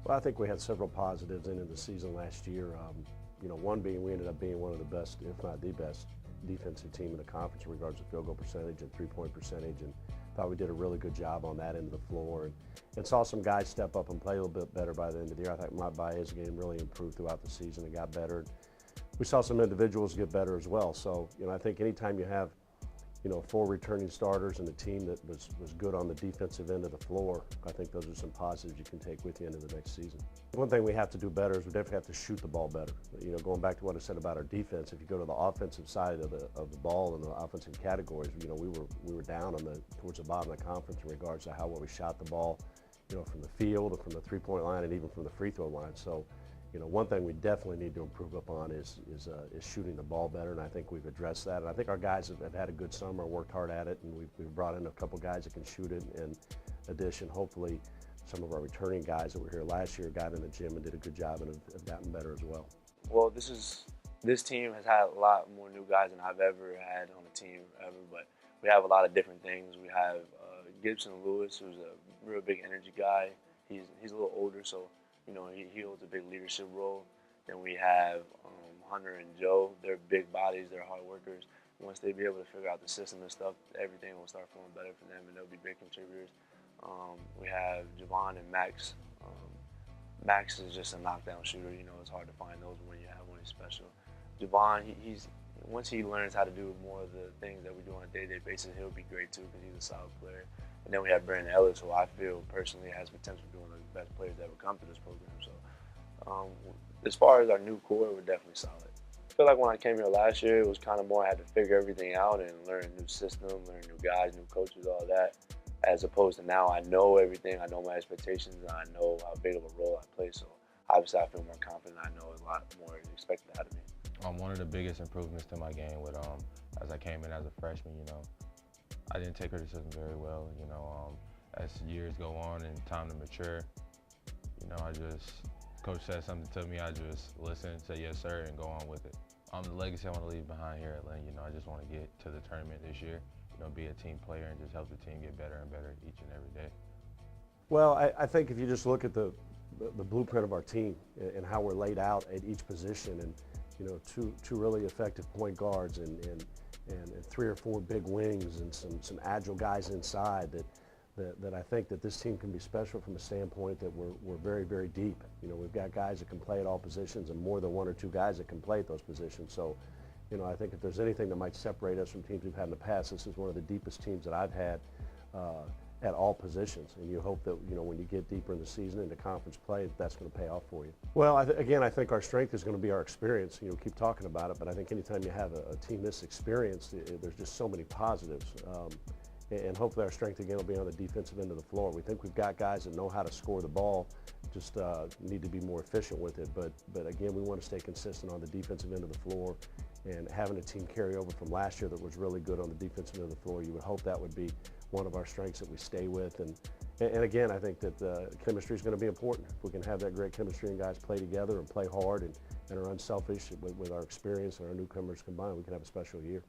Well, I think we had several positives in the season last year. One being we ended up being one of the best, if not the best, defensive team in the conference in regards to field goal percentage and three-point percentage, and thought we did a really good job on that end of the floor. And saw some guys step up and play a little bit better by the end of the year. I think my Baez game really improved throughout the season and got better. We saw some individuals get better as well. So, I think anytime you have, 4 returning starters and a team that was good on the defensive end of the floor, I think those are some positives you can take with you into the next season. One thing we have to do better is we definitely have to shoot the ball better. Going back to what I said about our defense, if you go to the offensive side of the ball and the offensive categories, we were down towards the bottom of the conference in regards to how well we shot the ball, from the field or from the three-point line and even from the free throw line. So, one thing we definitely need to improve upon is shooting the ball better, and I think we've addressed that. And I think our guys have had a good summer, worked hard at it, and we've brought in a couple guys that can shoot it. In addition, hopefully, some of our returning guys that were here last year got in the gym and did a good job and have gotten better as well. Well, this team has had a lot more new guys than I've ever had on a team ever, but we have a lot of different things. We have Gibson Lewis, who's a real big energy guy. He's a little older, so he holds a big leadership role. Then we have Hunter and Joe. They're big bodies. They're hard workers. Once they be able to figure out the system and stuff, everything will start flowing better for them, and they'll be big contributors. We have Jamal and Max. Max is just a knockdown shooter. It's hard to find those when you have one who's special. Javon, once he learns how to do more of the things that we do on a day-to-day basis, he'll be great too because he's a solid player. And then we have Brandon Ellis, who I feel personally has potential to be one of the best players that ever come to this program. So as far as our new core, we're definitely solid. I feel like when I came here last year, it was kind of more I had to figure everything out and learn a new system, learn new guys, new coaches, all that. As opposed to now, I know everything. I know my expectations, and I know how big of a role I play. So obviously, I feel more confident. I know a lot more expected out of me. One of the biggest improvements to my game with as I came in as a freshman, I didn't take criticism very well. As years go on and time to mature, coach said something to me, I just listen, say yes sir, and go on with it. The legacy I want to leave behind here at Lynn, I just want to get to the tournament this year, be a team player and just help the team get better and better each and every day. Well, I think if you just look at the blueprint of our team and how we're laid out at each position, and two really effective point guards and 3 or 4 big wings and some agile guys inside, that I think that this team can be special from a standpoint that we're very, very deep. We've got guys that can play at all positions and more than 1 or 2 guys that can play at those positions. So, I think if there's anything that might separate us from teams we've had in the past, this is one of the deepest teams that I've had at all positions. And you hope that, when you get deeper in the season into conference play, that's going to pay off for you. Well, again, I think our strength is going to be our experience. Keep talking about it, but I think anytime you have a team this experienced, there's just so many positives. And hopefully our strength again will be on the defensive end of the floor. We think we've got guys that know how to score the ball, just need to be more efficient with it. But again, we want to stay consistent on the defensive end of the floor, and having a team carry over from last year that was really good on the defensive end of the floor, you would hope that would be one of our strengths that we stay with. And again, I think that chemistry is going to be important. If we can have that great chemistry and guys play together and play hard and are unselfish with our experience and our newcomers combined, we can have a special year.